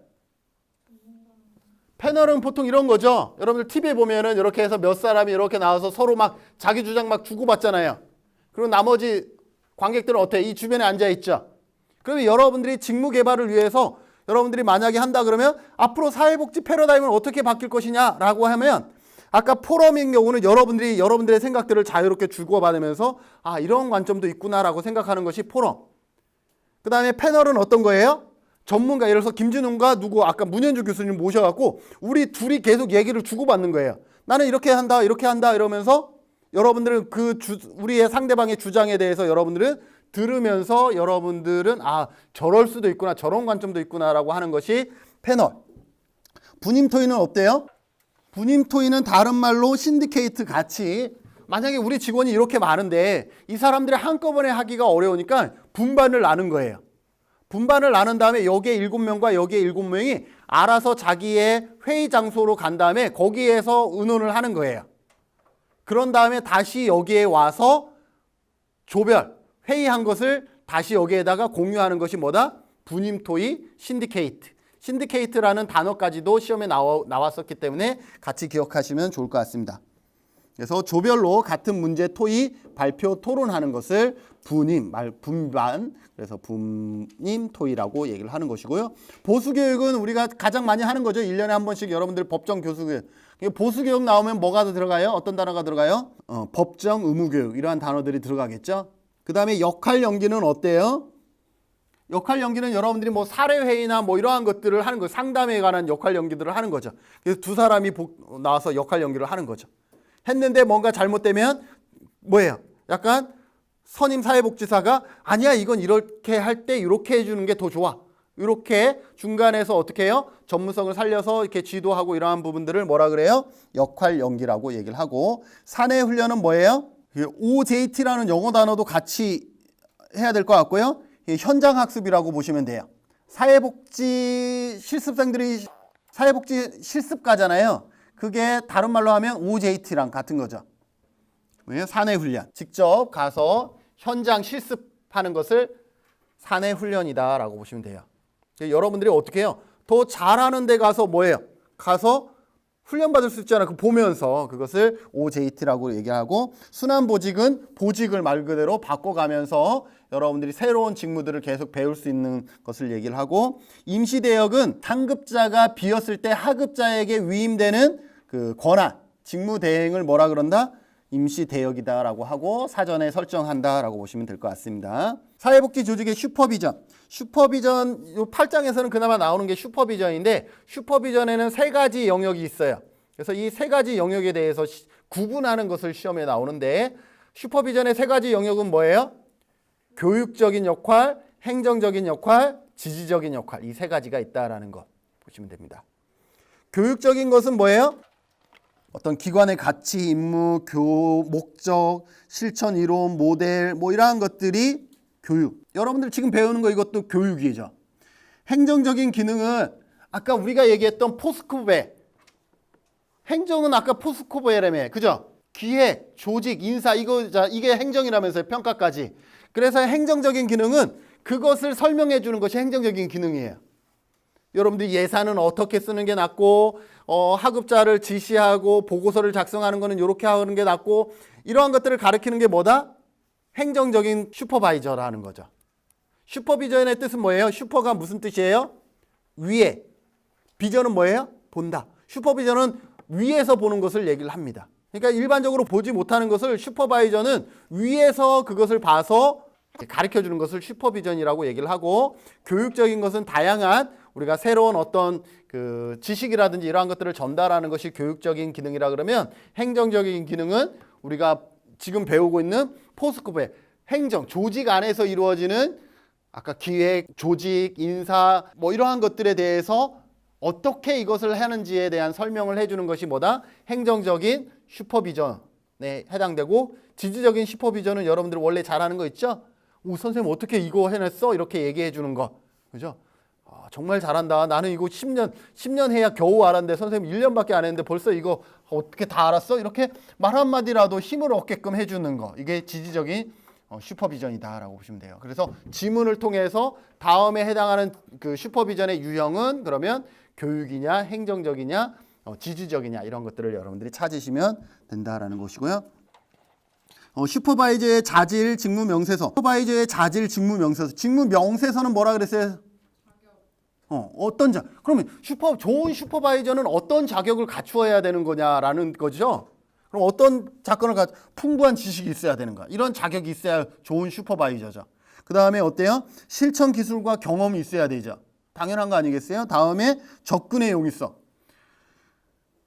패널은 보통 이런 거죠. 여러분들 TV에 보면은 이렇게 해서 몇 사람이 이렇게 나와서 서로 막 자기 주장 막 주고받잖아요. 그리고 나머지 관객들은 어때? 이 주변에 앉아 있죠. 그러면 여러분들이 직무 개발을 위해서 여러분들이 만약에 한다 그러면 앞으로 사회복지 패러다임은 어떻게 바뀔 것이냐라고 하면 아까 포럼인 경우는 여러분들의 생각들을 자유롭게 주고받으면서 아, 이런 관점도 있구나라고 생각하는 것이 포럼. 그 다음에 패널은 어떤 거예요? 전문가, 예를 들어서 김진웅과 누구 아까 문현주 교수님 모셔갖고 우리 둘이 계속 얘기를 주고받는 거예요. 나는 이렇게 한다 이러면서 여러분들은 우리의 상대방의 주장에 대해서 여러분들은 들으면서 여러분들은 아, 저럴 수도 있구나, 저런 관점도 있구나라고 하는 것이 패널. 분임 토의는 어때요? 분임 토의는 다른 말로 신디케이트 같이 만약에 우리 직원이 이렇게 많은데 이 사람들이 한꺼번에 하기가 어려우니까 분반을 나눈 거예요. 분반을 나눈 다음에 여기에 7명과 여기에 7명이 알아서 자기의 회의 장소로 간 다음에 거기에서 의논을 하는 거예요. 그런 다음에 다시 여기에 와서 조별, 회의한 것을 다시 여기에다가 공유하는 것이 뭐다? 분임 토의, 신디케이트. 신디케이트라는 단어까지도 시험에 나왔었기 때문에 같이 기억하시면 좋을 것 같습니다. 그래서 조별로 같은 문제 토의, 발표, 토론하는 것을 분반, 그래서 분임 토의라고 얘기를 하는 것이고요. 보수교육은 우리가 가장 많이 하는 거죠. 1년에 한 번씩 여러분들 법정 교수교육. 보수교육 나오면 뭐가 들어가요? 어떤 단어가 들어가요? 법정, 의무교육 이러한 단어들이 들어가겠죠. 그 다음에 역할 연기는 어때요? 역할 연기는 여러분들이 뭐 사례회의나 뭐 이러한 것들을 하는 거, 상담에 관한 역할 연기들을 하는 거죠. 그래서 두 사람이 나와서 역할 연기를 하는 거죠. 했는데 뭔가 잘못되면 뭐예요? 약간 선임 사회복지사가 아니야, 이건 이렇게 할 때 이렇게 해주는 게 더 좋아. 이렇게 중간에서 어떻게 해요? 전문성을 살려서 이렇게 지도하고 이러한 부분들을 뭐라 그래요? 역할 연기라고 얘기를 하고, 사내 훈련은 뭐예요? OJT라는 영어 단어도 같이 해야 될 것 같고요. 현장 학습이라고 보시면 돼요. 사회복지 실습생들이 사회복지 실습가잖아요. 그게 다른 말로 하면 OJT랑 같은 거죠. 사내 훈련. 직접 가서 현장 실습하는 것을 사내 훈련이다라고 보시면 돼요. 여러분들이 어떻게 해요? 더 잘하는 데 가서 뭐예요? 가서 훈련 받을 수 있잖아요. 그 보면서 그것을 OJT라고 얘기하고, 순환보직은 보직을 말 그대로 바꿔가면서 여러분들이 새로운 직무들을 계속 배울 수 있는 것을 얘기를 하고, 임시대역은 상급자가 비었을 때 하급자에게 위임되는 그 권한, 직무 대행을 뭐라 그런다? 임시대역이다라고 하고 사전에 설정한다라고 보시면 될 것 같습니다. 사회복지 조직의 슈퍼비전. 슈퍼비전 요 8장에서는 그나마 나오는 게 슈퍼비전인데, 슈퍼비전에는 3가지 영역이 있어요. 그래서 이 3가지 영역에 대해서 구분하는 것을 시험에 나오는데, 슈퍼비전의 3가지 영역은 뭐예요? 교육적인 역할, 행정적인 역할, 지지적인 역할. 이 3가지가 있다라는 것 보시면 됩니다. 교육적인 것은 뭐예요? 어떤 기관의 가치, 임무, 목적, 실천 이론, 모델 뭐 이러한 것들이 교육. 여러분들 지금 배우는 거 이것도 교육이죠. 행정적인 기능은 아까 우리가 얘기했던 포스코베. 행정은 아까 포스코베라며. 그죠? 기획, 조직, 인사 이게 행정이라면서요. 평가까지. 그래서 행정적인 기능은 그것을 설명해 주는 것이 행정적인 기능이에요. 여러분들이 예산은 어떻게 쓰는 게 낫고 하급자를 지시하고 보고서를 작성하는 거는 이렇게 하는 게 낫고 이러한 것들을 가르치는 게 뭐다? 행정적인 슈퍼바이저라는 거죠. 슈퍼비전의 뜻은 뭐예요? 슈퍼가 무슨 뜻이에요? 위에. 비전은 뭐예요? 본다. 슈퍼비전은 위에서 보는 것을 얘기를 합니다. 그러니까 일반적으로 보지 못하는 것을 슈퍼바이저는 위에서 그것을 봐서 가르쳐 주는 것을 슈퍼비전이라고 얘기를 하고, 교육적인 것은 다양한 우리가 새로운 어떤 그 지식이라든지 이러한 것들을 전달하는 것이 교육적인 기능이라 그러면, 행정적인 기능은 우리가 지금 배우고 있는 포스코베 행정, 조직 안에서 이루어지는 아까 기획, 조직, 인사 뭐 이러한 것들에 대해서 어떻게 이것을 하는지에 대한 설명을 해주는 것이 뭐다? 행정적인 슈퍼비전에 해당되고, 지지적인 슈퍼비전은 여러분들 원래 잘하는 거 있죠? 오, 선생님 어떻게 이거 해냈어? 이렇게 얘기해 주는 거. 그죠? 아, 정말 잘한다. 나는 이거 10년 해야 겨우 알았는데 선생님 1년밖에 안 했는데 벌써 이거 어떻게 다 알았어? 이렇게 말 한마디라도 힘을 얻게끔 해주는 거. 이게 지지적인 슈퍼비전이다라고 보시면 돼요. 그래서 지문을 통해서 다음에 해당하는 그 슈퍼비전의 유형은 그러면 교육이냐, 행정적이냐, 지지적이냐 이런 것들을 여러분들이 찾으시면 된다라는 것이고요. 슈퍼바이저의 자질, 직무, 명세서. 슈퍼바이저의 자질, 직무, 명세서. 직무, 명세서는 뭐라 그랬어요? 그러면 좋은 슈퍼바이저는 어떤 자격을 갖추어야 되는 거냐라는 거죠. 그럼 어떤 풍부한 지식이 있어야 되는 거야. 이런 자격이 있어야 좋은 슈퍼바이저죠. 그 다음에 어때요? 실천 기술과 경험이 있어야 되죠. 당연한 거 아니겠어요? 다음에 접근의 용이성.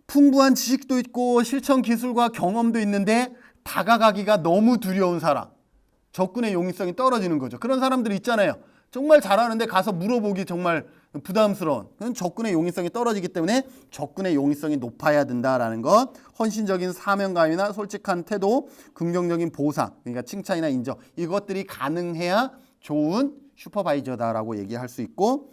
풍부한 지식도 있고 실천 기술과 경험도 있는데 다가가기가 너무 두려운 사람. 접근의 용이성이 떨어지는 거죠. 그런 사람들이 있잖아요. 정말 잘하는데 가서 물어보기 정말 부담스러운. 그건 접근의 용이성이 떨어지기 때문에 접근의 용이성이 높아야 된다라는 것. 헌신적인 사명감이나 솔직한 태도, 긍정적인 보상, 그러니까 칭찬이나 인정. 이것들이 가능해야 좋은 슈퍼바이저다라고 얘기할 수 있고,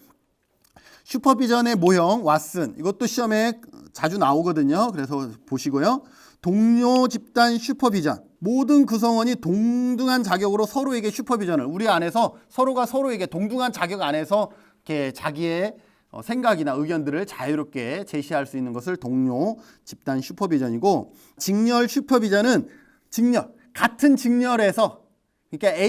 슈퍼비전의 모형, 왓슨. 이것도 시험에 자주 나오거든요. 그래서 보시고요. 동료 집단 슈퍼비전. 모든 구성원이 동등한 자격으로 서로에게 슈퍼비전을, 우리 안에서 서로가 서로에게 동등한 자격 안에서 이렇게 자기의 생각이나 의견들을 자유롭게 제시할 수 있는 것을 동료 집단 슈퍼비전이고, 직렬 슈퍼비전은 같은 직렬에서, 그러니까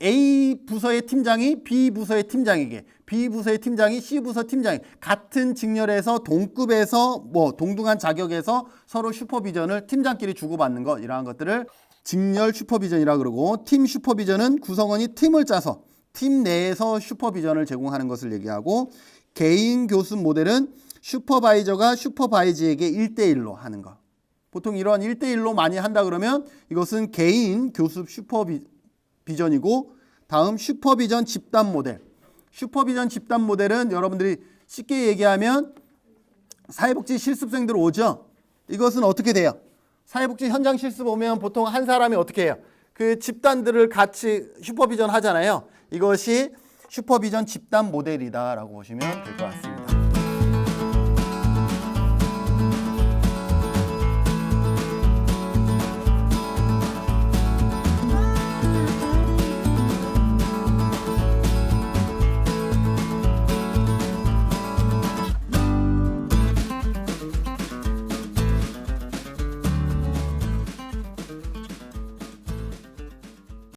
A 부서의 팀장이 B 부서의 팀장에게, B 부서의 팀장이 C 부서 팀장에게 같은 직렬에서 동급에서 동등한 자격에서 서로 슈퍼비전을 팀장끼리 주고받는 것, 이러한 것들을 직렬 슈퍼비전이라 그러고, 팀 슈퍼비전은 구성원이 팀을 짜서 팀 내에서 슈퍼비전을 제공하는 것을 얘기하고, 개인 교습 모델은 슈퍼바이저가 슈퍼바이저에게 1대1로 하는 것. 보통 이런 1대1로 많이 한다 그러면 이것은 개인 교습 슈퍼비전이고, 다음 슈퍼비전 집단 모델. 슈퍼비전 집단 모델은 여러분들이 쉽게 얘기하면 사회복지 실습생들 오죠? 이것은 어떻게 돼요? 사회복지 현장 실습 오면 보통 한 사람이 어떻게 해요? 그 집단들을 같이 슈퍼비전 하잖아요. 이것이 슈퍼비전 집단 모델이다라고 보시면 될 것 같습니다.